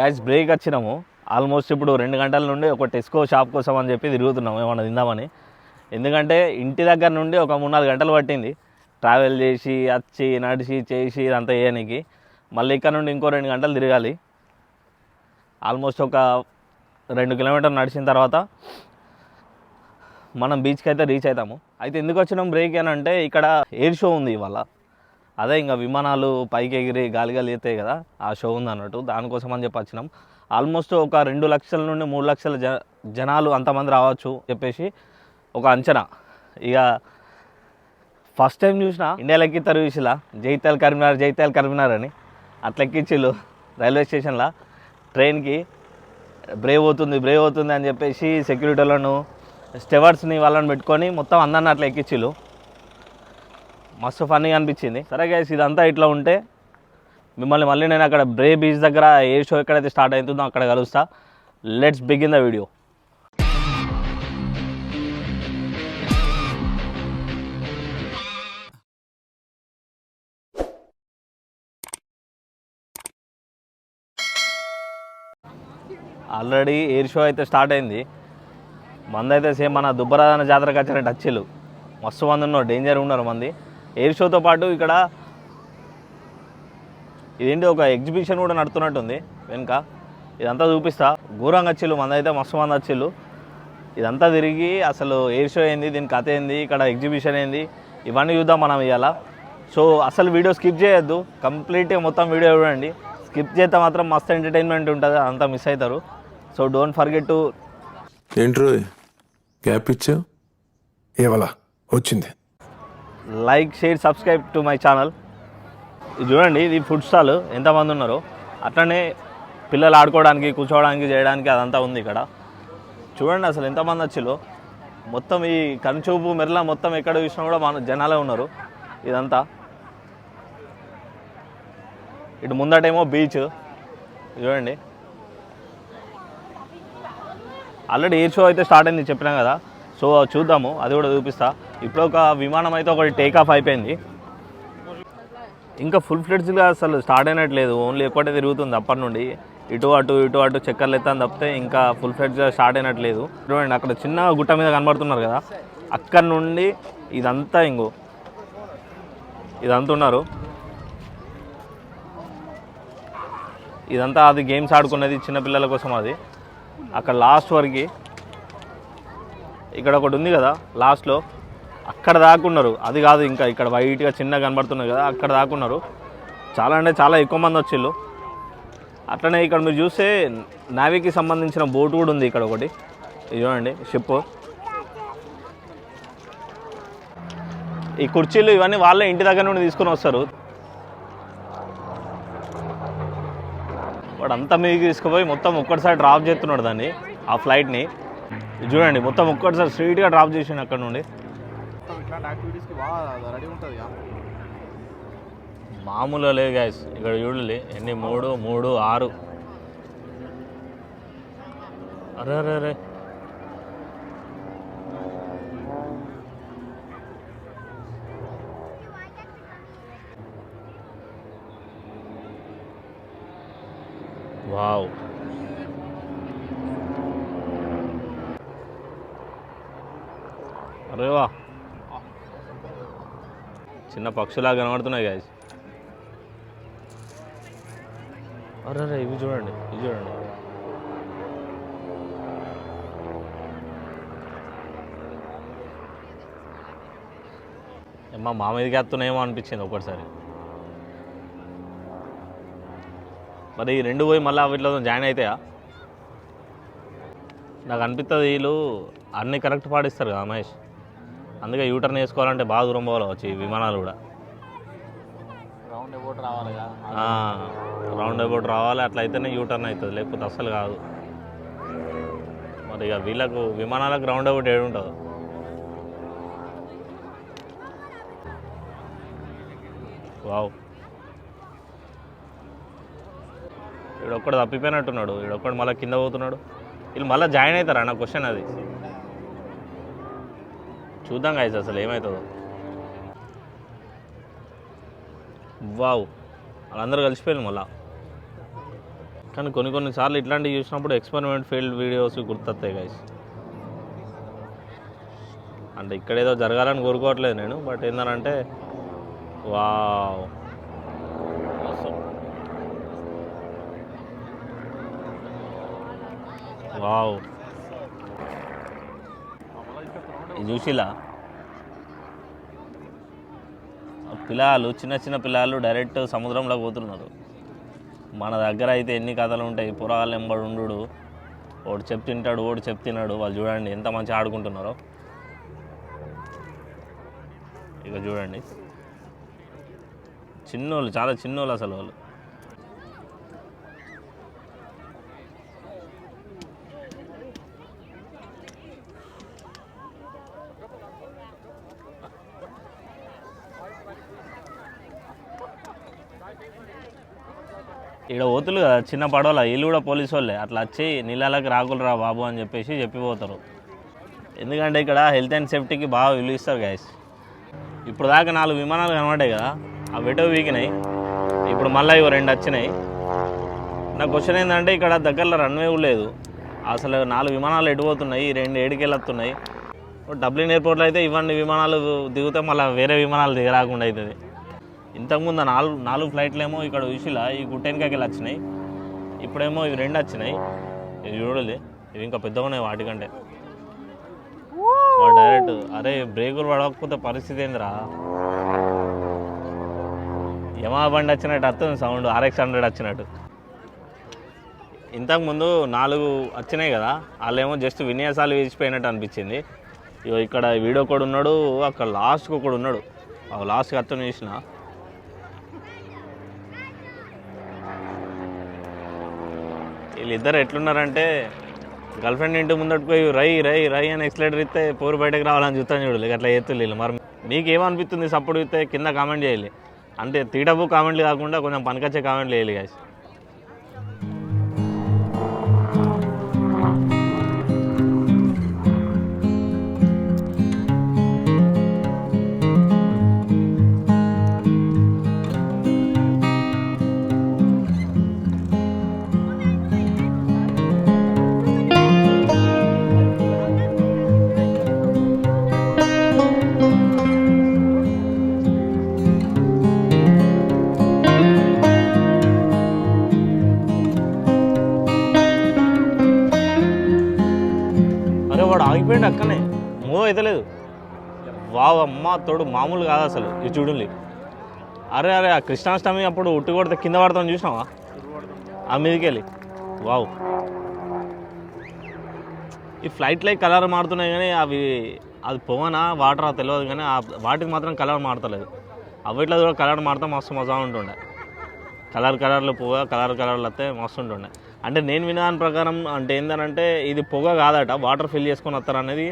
Gas break వచ్చినాము. Almost ఇప్పుడు 2 గంటల నుండి ఒక టెస్కో షాప్ కోసం అని చెప్పి తిరుగుతున్నాము ఏమన్నా తిందామని. ఎందుకంటే ఇంటి దగ్గర నుండి ఒక 3-4 గంటలు పట్టింది ట్రావెల్ చేసి వచ్చి నడిచి చేసి ఇదంతా చేయడానికి. మళ్ళీ ఇక్కడ నుండి ఇంకో 2 గంటలు తిరగాలి. ఆల్మోస్ట్ ఒక 2 కిలోమీటర్లు నడిచిన తర్వాత మనం బీచ్కి అయితే రీచ్ అవుతాము. అయితే ఎందుకు వచ్చినాం బ్రేక్ అని అంటే ఇక్కడ ఎయిర్ షో ఉంది ఇవాళ. అదే ఇంకా విమానాలు పైకి ఎగిరి గాలి గాలి ఎత్తాయి కదా, ఆ షో ఉంది అన్నట్టు. దానికోసం అని చెప్పి వచ్చినాం. ఆల్మోస్ట్ ఒక 2 లక్షల నుండి 3 లక్షల జనాలు అంతమంది రావచ్చు చెప్పేసి ఒక అంచనా. ఇక ఫస్ట్ టైం చూసిన ఇండియాలో ఎక్కిస్తారు చూసిలా జైతాల్ కరీంనగర్ అని అట్లా ఎక్కించిళ్ళు రైల్వే స్టేషన్లో. ట్రైన్కి బ్రేవ్ అవుతుంది అని చెప్పేసి సెక్యూరిటీలను స్టెవర్డ్స్ని వాళ్ళని పెట్టుకొని మొత్తం అందరిని అట్లా ఎక్కించిళ్ళు. మస్తు ఫన్నీగా అనిపించింది. సరే గైస్, ఇదంతా ఇట్లా ఉంటే మిమ్మల్ని మళ్ళీ నేను అక్కడ బ్రే బీచ్ దగ్గర ఏ షో ఎక్కడైతే స్టార్ట్ అవుతుందో అక్కడ కలుస్తా. Let's begin the video. Already air show అయితే స్టార్ట్ అయింది. మందైతే సేమ్ మన దుబ్బరాజన జాతరకు వచ్చిన టచ్లు మస్తు మంది ఉన్నారు, డేంజర్ ఉన్నారు మంది. ఎయిర్ షోతో పాటు ఇక్కడ ఇదేంటి ఒక ఎగ్జిబిషన్ కూడా నడుతున్నట్టుంది వెనుక. ఇదంతా చూపిస్తా. ఘోరంగా వచ్చిళ్ళు మందైతే మస్తు మంది వచ్చిళ్ళు. ఇదంతా తిరిగి అసలు ఎయిర్ షో ఏంది, దీని కథ ఏంది, ఇక్కడ ఎగ్జిబిషన్ ఏంది, ఇవన్నీ చూద్దాం మనం ఇవాళ. సో అసలు వీడియో స్కిప్ చేయొద్దు, కంప్లీట్గా మొత్తం వీడియో చూడండి. స్కిప్ చేస్తే మాత్రం మస్తు ఎంటర్టైన్మెంట్ ఉంటుంది, అంతా మిస్ అవుతారు. సో డోంట్ ఫర్గెట్ టు ఏంట్రో గ్యాప్ ఇచ్చా ఏవలా వచ్చింది like, share, subscribe to my channel. ఇది చూడండి, ఇది ఫుడ్ స్టాల్. ఎంతమంది ఉన్నారో. అట్లనే పిల్లలు ఆడుకోవడానికి, కూర్చోవడానికి, చేయడానికి అదంతా ఉంది ఇక్కడ. చూడండి అసలు ఎంతమంది వచ్చిలో. మొత్తం ఈ కనుచూపు మెరలా మొత్తం ఎక్కడ చూసినా కూడా మన జనాలే ఉన్నారు. ఇదంతా ఇటు ముందటేమో బీచ్ చూడండి. ఆల్రెడీ ఎయిర్ షో అయితే స్టార్ట్ అయింది చెప్పినాం కదా. సో చూద్దాము, అది కూడా చూపిస్తా. ఇప్పుడు ఒక విమానం అయితే ఒకటి టేక్ ఆఫ్ అయిపోయింది. ఇంకా ఫుల్ ఫ్లెడ్జ్గా అసలు స్టార్ట్ అయినట్లేదు, ఓన్లీ ఎక్కువటే తిరుగుతుంది అప్పటి నుండి. ఇటు అటు చక్కర్లు ఎత్తాను తప్పితే ఇంకా ఫుల్ ఫ్లెడ్జ్గా స్టార్ట్ అయినట్లేదు. చూడండి అక్కడ చిన్న గుట్ట మీద కనబడుతున్నారు కదా, అక్కడ నుండి ఇదంతా ఇదంతా ఉన్నారు. ఇదంతా అది గేమ్స్ ఆడుకునేది చిన్నపిల్లల కోసం. అది అక్కడ లాస్ట్ వరకు ఇక్కడ ఒకటి ఉంది కదా లాస్ట్లో, అక్కడ దాకున్నారు. అది కాదు, ఇంకా ఇక్కడ వైట్గా చిన్నగా కనబడుతున్నారు కదా, అక్కడ దాకున్నారు. చాలా అంటే చాలా ఎక్కువ మంది వచ్చిళ్ళు. అట్లనే ఇక్కడ మీరు చూస్తే నావీకి సంబంధించిన బోటు కూడా ఉంది ఇక్కడ ఒకటి. ఇది చూడండి షిప్. ఈ కుర్చీలు ఇవన్నీ వాళ్ళే ఇంటి దగ్గర నుండి తీసుకొని వస్తారు. వాడు అంతా మీదకి తీసుకుపోయి మొత్తం ఒక్కటిసారి డ్రాప్ చేస్తున్నాడు దాన్ని, ఆ ఫ్లైట్ని. చూడండి మొత్తం ఒక్కటిసారి స్ట్రైట్గా డ్రాప్ చేసిండు అక్కడ నుండి. మామూలుగా లేదు గాయస్. ఇక్కడ చూడండి ఎన్ని 3, 6. అరే వావ్. అరే వా, చిన్న పక్షులాగా కనబడుతున్నాయి గాయస్. అరే ఇవి చూడండి. మా మీదకి ఎత్తున్నాయేమో అనిపించింది ఒకటిసారి. మరి ఈ 2 పోయి మళ్ళీ వీటిలో జాయిన్ అవుతాయా? నాకు అనిపిస్తుంది వీళ్ళు అన్నీ కరెక్ట్ పాటిస్తారు కదా మహేష్, అందుకే యూటర్న్ వేసుకోవాలంటే బాగా దూరం పోవాలి వచ్చి ఈ విమానాలు కూడా. రౌండ్ అబౌట్ రావాలి, అట్లయితేనే యూటర్న్ అవుతుంది, లేకపోతే అస్సలు కాదు. మరి ఇక వీళ్ళకు విమానాలకు రౌండ్ అబౌట్ ఏడు ఉంటుంది. వావ్, వీడొక్కడు తప్పిపోయినట్టున్నాడు. వీడొక్కడు మళ్ళీ కింద పోతున్నాడు. వీళ్ళు మళ్ళీ జాయిన్ అవుతారా నా క్వశ్చన్ అది. చూద్దాం గాయస్ అసలు ఏమవుతుందో. వావ్, వాళ్ళందరూ కలిసిపోయారు మళ్ళా. కానీ కొన్నిసార్లు ఇట్లాంటివి చూసినప్పుడు ఎక్స్పెరిమెంట్ ఫీల్డ్ వీడియోస్ గుర్తొస్తాయి గైస్. అంటే ఇక్కడ ఏదో జరగాలని కోరుకోవట్లేదు నేను, బట్ ఏంటంటే వావ్ వావ్ ఇది చూసిలా పిల్లలు చిన్న పిల్లలు డైరెక్ట్ సముద్రంలోకి పోతున్నారు. మన దగ్గర అయితే ఎన్ని కథలు ఉంటాయి, పురాలు ఎంబడి ఉండు, ఒకటి చెప్తింటాడు ఒకటి చెప్తున్నాడు. వాళ్ళు చూడండి ఎంత మంచిగా ఆడుకుంటున్నారో. ఇక చూడండి చిన్నోళ్ళు, చాలా చిన్నోళ్ళు అసలు వాళ్ళు. ఇక్కడ పోతులు కదా చిన్న పడవల, వీళ్ళు కూడా పోలీసు వాళ్ళే. అట్లా వచ్చి నీళ్ళకి రాకులరా బాబు అని చెప్పిపోతారు. ఎందుకంటే ఇక్కడ హెల్త్ అండ్ సేఫ్టీకి బాగా విలువ ఇస్తారు గైస్. ఇప్పుడు దాకా 4 విమానాలు కనబడ్డాయి కదా, అవి ఎటో వీకినాయి. ఇప్పుడు మళ్ళీ ఇవి 2 వచ్చినాయి. నా క్వశ్చన్ ఏంటంటే ఇక్కడ దగ్గరలో రన్వే లేదు అసలు. 4 విమానాలు ఎటుపోతున్నాయి, 2 ఏడికి వెళ్ళొస్తున్నాయి. డబ్లిన్ ఎయిర్పోర్ట్లో అయితే ఇవన్నీ విమానాలు దిగితే మళ్ళీ వేరే విమానాలు దిగరాకుండా అవుతుంది. ఇంతకుముందు 4 ఫ్లైట్లు ఏమో ఇక్కడ చూసిలా ఈ గుట్టెనకాకి వచ్చినాయి. ఇప్పుడేమో ఇవి 2 వచ్చినాయి. ఇవి చూడలే, ఇవి ఇంకా పెద్దగా ఉన్నాయి వాటికంటే. డైరెక్ట్ అరే బ్రేకులు పడకపోతే పరిస్థితి ఏందిరా, యమా బండి వచ్చినట్టు వస్తుంది సౌండ్, RX-100 వచ్చినట్టు. ఇంతకుముందు 4 వచ్చినాయి కదా, వాళ్ళేమో జస్ట్ విన్యాసాలు వేసిపోయినట్టు అనిపించింది. ఇక్కడ వీడియో కూడా ఉన్నాడు, అక్కడ లాస్ట్కి ఒకడు ఉన్నాడు. లాస్ట్కి అతను చూసిన వీళ్ళిద్దరు ఎట్లున్నారంటే గర్ల్ ఫ్రెండ్ ఇంటి ముందట్టుకు పోయి రై అని ఎక్స్లేటర్ ఇస్తే పోరు బయటకు రావాలని చూస్తాను చూడలేదు. అట్లా చేతులు మరి మీకేమనిపిస్తుంది సపోర్ట్ ఇస్తే కింద కామెంట్ చేయాలి. అంటే తీటపు కామెంట్లు కాకుండా కొంచెం పనికొచ్చే కామెంట్లు వేయాలి గాయస్. వాడు ఆగిపోయింది అక్కనే, మూవ్ అయితే లేదు. వావ్ అమ్మ తోడు మామూలు కాదు అసలు. ఇది చూడండి, అరే ఆ కృష్ణాష్టమి అప్పుడు ఉట్టి కొడితే కింద పడతాం చూసినావా ఆ మీదకి వెళ్ళి. వావ్ ఈ ఫ్లైట్లకి కలర్ మారుతున్నాయి కానీ అది పొగనా వాటరా తెలియదు కానీ వాటికి మాత్రం కలర్ మారతలేదు. అవిట్లో కూడా కలర్ మారితే మస్తు మజా ఉంటుండే. కలర్లు పొగ కలర్లు వస్తే మస్తు ఉంటుండే. అంటే నేను వినదాని ప్రకారం అంటే ఏంటంటే ఇది పొగ కాదట, వాటర్ ఫిల్ చేసుకొని వస్తారు అనేది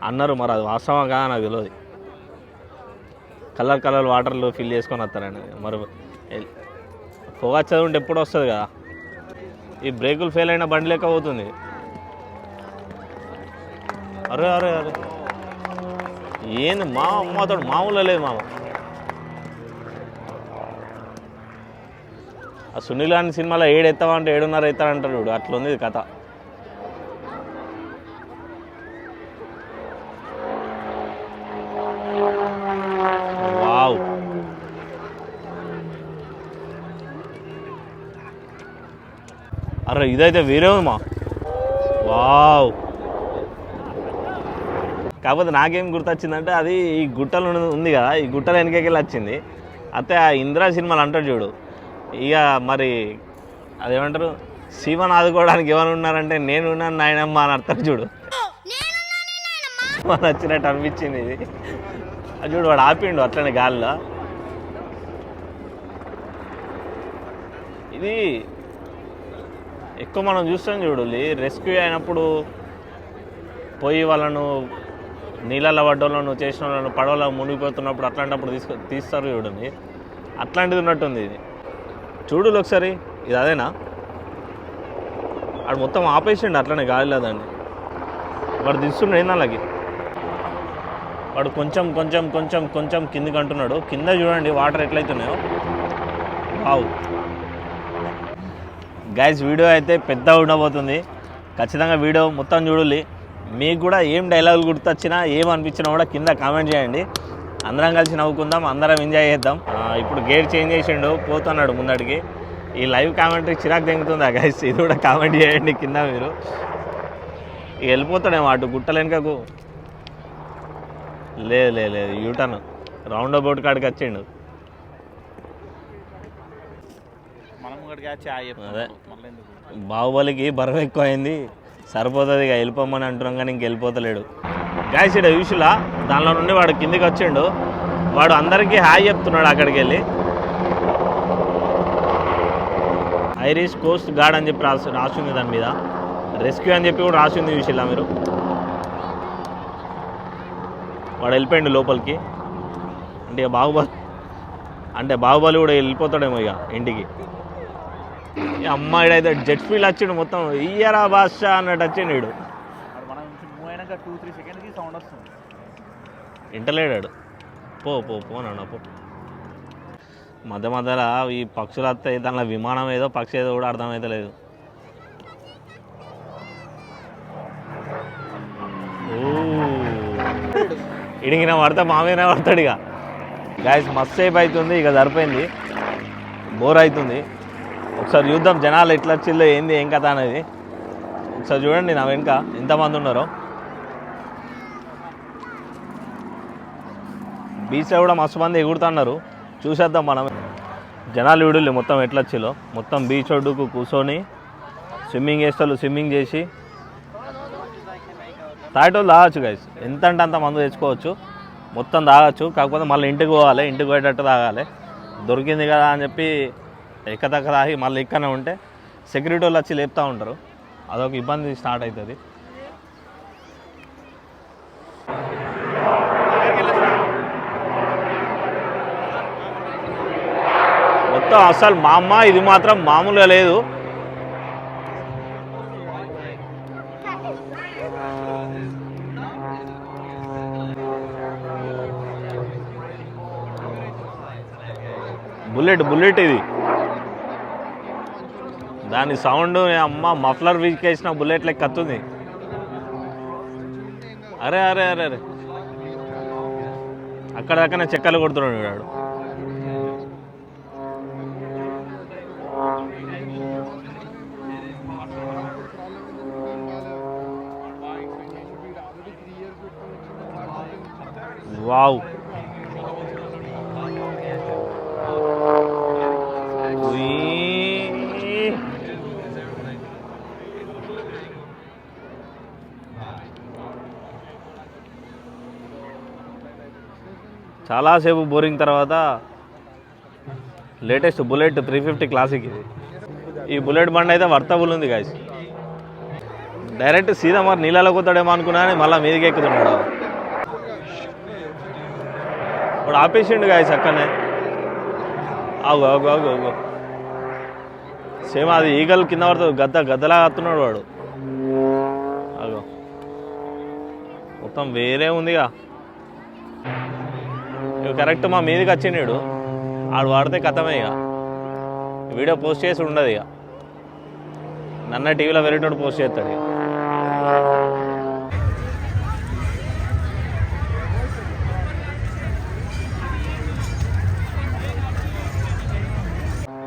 అన్నారు. మరి అది వాస్తవం కాదా నాకు తెలియదు. కలర్ వాటర్లు ఫిల్ చేసుకొని వస్తారనేది. మరి పొగ వచ్చేది ఉంటే ఎప్పుడు వస్తుంది కదా. ఈ బ్రేకులు ఫెయిల్ అయిన బండి లెక్క పోతుంది. అరే ఏంది మా అమ్మతో మామూలు లేదు మామ. ఆ సునీల్ గారి సినిమాలో 7 ఎత్తావంటే 7.5 ఎత్తాడంటారు చూడు, అట్లా ఉంది కథ. వావ్ అరే ఇదైతే వేరే ఉంది మా. వావ్ కాకపోతే నాకేం గుర్తొచ్చిందంటే అది ఈ గుట్టలు ఉంది కదా, ఈ గుట్టల వెనకకెళ్ళి వచ్చింది. అయితే ఆ ఇందిరా సినిమాలు అంటాడు చూడు, ఇక మరి అదేమంటారు సీమను ఆదుకోవడానికి ఎవరు ఉన్నారంటే నేను ఉన్నాను నాయనమ్మ అని అర్థం చూడు. నచ్చినట్టు అనిపించింది ఇది. అది చూడు వాడు ఆపిండు అట్లనే గాలిలో. ఇది ఎక్కువ మనం చూస్తాం చూడు, రెస్క్యూ అయినప్పుడు పోయి వాళ్ళను నీళ్ళల్లో పడ్డోళ్ళను చేసిన వాళ్ళను పడవలో మునిగిపోతున్నప్పుడు అట్లాంటప్పుడు తీస్తారు చూడండి. అట్లాంటిది ఉన్నట్టుంది ఇది. చూడు ఒకసారి, ఇది అదేనా? వాడు మొత్తం ఆపేసిండు అట్లనే గాలిలో దాన్ని. వాడు తీస్తుండే ఏందాలకి. వాడు కొంచెం కిందికి అంటున్నాడు. కింద చూడండి వాటర్ ఎట్లయితున్నాయో. వావ్ గైస్ వీడియో అయితే పెద్ద ఉండబోతుంది, ఖచ్చితంగా వీడియో మొత్తం చూడాలి. మీకు కూడా ఏం డైలాగులు గుర్తొచ్చినా ఏమనిపించినా కూడా కింద కామెంట్ చేయండి. అందరం కలిసి నవ్వుకుందాం, అందరం ఎంజాయ్ చేద్దాం. ఇప్పుడు గేర్ చేంజ్ చేసిండు, పోతున్నాడు ముందడికి. ఈ లైవ్ కామెంటరీ చిరాకు తెంగుతుందా గైస్? ఇది కూడా కామెంట్ చేయండి కింద మీరు. ఇక వెళ్ళిపోతాడేమో అటు గుట్టలు వెనుకకు. లేదు యూటర్న్ రౌండ్ అబౌట్ కాడికి వచ్చిండు. అదే బాహుబలికి బరువు ఎక్కువ అయింది, సరిపోతుంది ఇక వెళ్ళిపోమని అంటున్నాం కానీ ఇంక వెళ్ళిపోతలేడు. గాయస్ ఇక్కడ యూషులా దానిలో నుండి వాడు కిందికి వచ్చిండు. వాడు అందరికీ హాయ్ చెప్తున్నాడు అక్కడికి వెళ్ళి. ఐరిష్ కోస్ట్ గార్డ్ అని చెప్పి రాసింది, దాని మీద రెస్క్యూ అని చెప్పి కూడా రాసింది యూషులా. మీరు వాడు వెళ్ళిపోయిండు లోపలికి. అంటే ఇక బాహుబలి కూడా వెళ్ళిపోతాడేమో ఇక ఇంటికి. అమ్మాయిడైతే జెట్ ఫీల్ వచ్చిండు, మొత్తం ఇయ్యరా భాష అన్నట్టు వచ్చిండు వీడు. ఇంటలేడాడు. పోనా పో. మధ్యలో ఈ పక్షులు వస్తాయి, దానిలో విమానం ఏదో పక్షి ఏదో కూడా అర్థమైతే లేదు. ఇడిగిన పడితే మామీదనే పడతాడు ఇక. గాయస్ మస్తు సేపు అవుతుంది, ఇక సరిపోయింది, బోర్ అవుతుంది. ఒకసారి చూద్దాం జనాలు ఎట్లా వచ్చిందో ఏంది ఏం కథ అనేది. ఒకసారి చూడండి నా వెనుక ఎంతమంది ఉన్నారో. బీచ్లో కూడా మస్తు మంది ఎగురుతున్నారు, చూసేద్దాం మనం. జనాలు వీడులే మొత్తం ఎట్లా వచ్చిలో. మొత్తం బీచ్ ఒడ్డుకు కూర్చొని స్విమ్మింగ్ చేస్తారు, స్విమ్మింగ్ చేసి తాగేటోళ్ళు తాగచ్చు గైస్. ఎంత అంటే అంత మందు తెచ్చుకోవచ్చు, మొత్తం తాగచ్చు. కాకపోతే మళ్ళీ ఇంటికి పోవాలి, ఇంటికి పోయేటట్టు తాగాలి. దొరికింది కదా అని చెప్పి ఎక్కదక్క తాగి మళ్ళీ ఇక్కడనే ఉంటే సెక్యూరిటీ వాళ్ళు వచ్చి లేపుతూ ఉంటారు, అదొక ఇబ్బంది స్టార్ట్ అవుతుంది. మొత్తం అసలు మా అమ్మ ఇది మాత్రం మామూలుగా లేదు. బుల్లెట్ ఇది, దాని సౌండ్ అమ్మ మఫ్లర్ వీకేసిన బుల్లెట్ లెక్క కత్తుంది. అరే అక్కడ దాకానే చెక్కలు కొడుతున్నాడు వాడు. వావ్, చాలాసేపు బోరింగ్ తర్వాత లేటెస్ట్ బుల్లెట్ 350 క్లాసిక్ ఇది. ఈ బుల్లెట్ బండి అయితే వర్తబుల్ ఉంది గాయస్. డైరెక్ట్ సీదా మరి నీళ్ళలో కొత్తాడేమో అనుకున్నా కానీ మళ్ళీ మీదకి ఎక్కుతున్నాడు. వాడు ఆపేసిండు గాయస్ అక్కడనే. ఆగు సేమ్ అది ఈగలు కింద పడుతుంది, గద్దలా వస్తున్నాడు వాడు. అగో మొత్తం వేరే ఉందిగా. కరెక్ట్ మా మీదకి వచ్చిండు ఆడు వాడితే కథమే. ఇక వీడియో పోస్ట్ చేసి ఉండదు, ఇక నన్న టీవీలో వెరైటీ పోస్ట్ చేస్తాడు. ఇక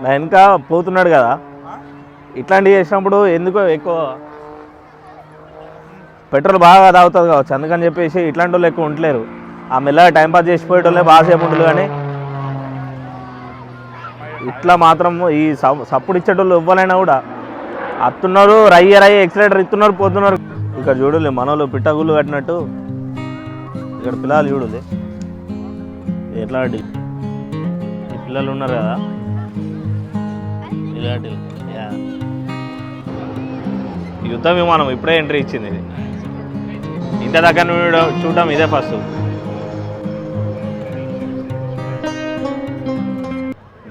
నా వెనుక పోతున్నాడు కదా, ఇట్లాంటివి చేసినప్పుడు ఎందుకో ఎక్కువ పెట్రోల్ బాగా తాగుతుంది కావచ్చు, అందుకని చెప్పేసి ఇట్లాంటి వాళ్ళు ఎక్కువ ఉండలేరు. ఆ మెల్లగా టైంపాస్ చేసిపోయేటోళ్ళే బాగాసేపు ఉండదు. కానీ ఇట్లా మాత్రం ఈ సప్పుడు ఇచ్చేటోళ్ళు ఇవ్వాలైనా కూడా అత్తున్నారు, రయ్య ఎక్సలేటర్ ఇస్తున్నారు, పోతున్నారు. ఇక్కడ చూడలే మనోళ్ళు పిట్టగుళ్ళు కట్టినట్టు ఇక్కడ పిల్లలు చూడలే ఎట్లాంటి ఈ పిల్లలు ఉన్నారు కదా ఇలాంటి. యుద్ధ విమానం ఇప్పుడే ఎంట్రీ ఇచ్చింది. ఇది ఇంత దగ్గర చూడడం ఇదే ఫస్ట్.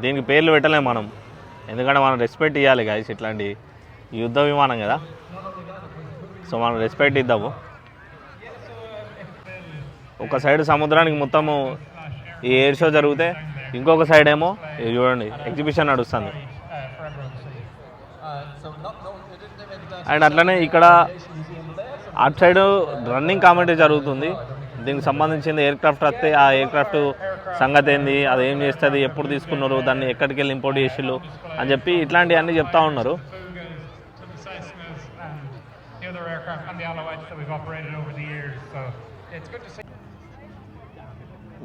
దీనికి పేర్లు పెట్టలేము మనం, ఎందుకంటే మనం రెస్పెక్ట్ ఇవ్వాలి గాయస్. ఇట్లాంటి యుద్ధ విమానం కదా, సో మనం రెస్పెక్ట్ ఇద్దాము. ఒక సైడ్ సముద్రానికి మొత్తము ఈ ఎయిర్ షో జరిగితే, ఇంకొక సైడ్ ఏమో ఇది చూడండి ఎగ్జిబిషన్ నడుస్తుంది. అండ్ అట్లనే ఇక్కడ అటు సైడ్ రన్నింగ్ కామెంటరీ జరుగుతుంది. దీనికి సంబంధించింది ఎయిర్ క్రాఫ్ట్ వస్తే ఆ ఎయిర్ క్రాఫ్ట్ సంగతి ఏంది, అది ఏం చేస్తుంది, ఎప్పుడు తీసుకున్నారు, దాన్ని ఎక్కడికి వెళ్ళి ఇంపోర్ట్ చేసిళ్ళు అని చెప్పి ఇట్లాంటివన్నీ చెప్తా ఉన్నారు.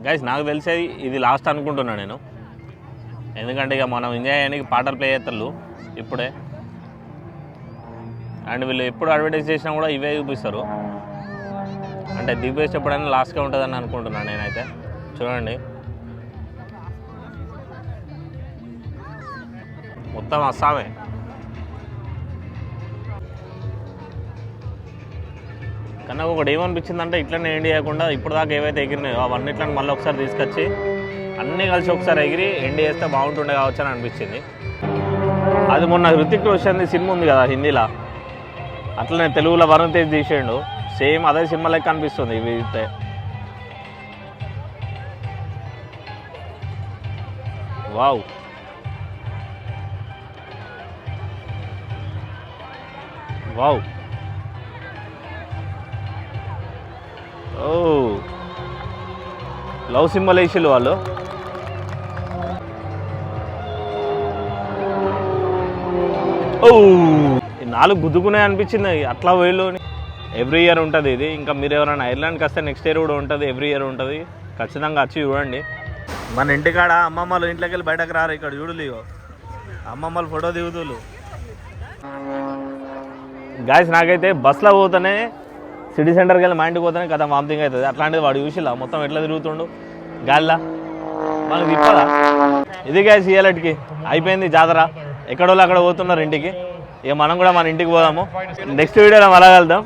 గైస్ నాకు తెలిసేది ఇది లాస్ట్ అనుకుంటున్నాను నేను, ఎందుకంటే ఇక మనం ఎంజాయ్ చేయడానికి పాటలు ప్లే చేస్తారు ఇప్పుడే. అండ్ వీళ్ళు ఎప్పుడు అడ్వర్టైజ్ చేసినా కూడా ఇవే చూపిస్తారు. అంటే ది బెస్ట్ ఎప్పుడైనా లాస్ట్గా ఉంటుందని అనుకుంటున్నాను నేనైతే. చూడండి మొత్తం అస్సామే. కానీ నాకు ఒకటి ఏమనిపించిందంటే ఇట్లనే ఎండ్ చేయకుండా ఇప్పుడు దాకా ఏవైతే ఎగిరినాయో అవన్నిట్లను మళ్ళీ ఒకసారి తీసుకొచ్చి అన్నీ కలిసి ఒకసారి ఎగిరి ఎండ్ చేస్తే బాగుంటుండే కావచ్చు అని అనిపించింది. అది మొన్న హృతిక్ రోషన్ది సినిమా ఉంది కదా హిందీలో, అట్లనే తెలుగులో వరుణ్ తేజ్ తీసేయండు, సేమ్ అదే సినిమా లెక్క అనిపిస్తుంది ఇవి అయితే. వావ్, వావ్, ఓ లవ్ సింబల్ వేసిళ్ళు వాళ్ళు. ఓ ఈ 4 గుద్దుకునే అనిపించింది అట్లా వేళ్ళు. ఎవ్రీ ఇయర్ ఉంటుంది ఇది. ఇంకా మీరు ఎవరైనా ఐర్లాండ్కి వస్తే నెక్స్ట్ ఇయర్ కూడా ఉంటుంది, ఎవ్రీ ఇయర్ ఉంటుంది. ఖచ్చితంగా వచ్చి చూడండి. మన ఇంటికాడ అమ్మమ్మలు ఇంట్లోకి వెళ్ళి బయటకు రారు, ఇక్కడ చూడలేవు అమ్మమ్మలు ఫోటో దిగుతులు. గాయస్ నాకైతే బస్లో పోతేనే సిటీ సెంటర్కి వెళ్ళి మా ఇంటికి పోతేనే కదా వామిటింగ్ అవుతుంది. అట్లాంటిది వాడు చూసిలా మొత్తం ఎట్లా తిరుగుతుండు గాలిలా, మనకు తిప్పదా. ఇది గాయస్ ఇయ్యాలటికి అయిపోయింది జాతర. ఎక్కడోళ్ళు అక్కడ పోతున్నారు ఇంటికి. ఇక మనం కూడా మన ఇంటికి పోదాము. నెక్స్ట్ వీడియోలో మళ్ళా కలుద్దాం.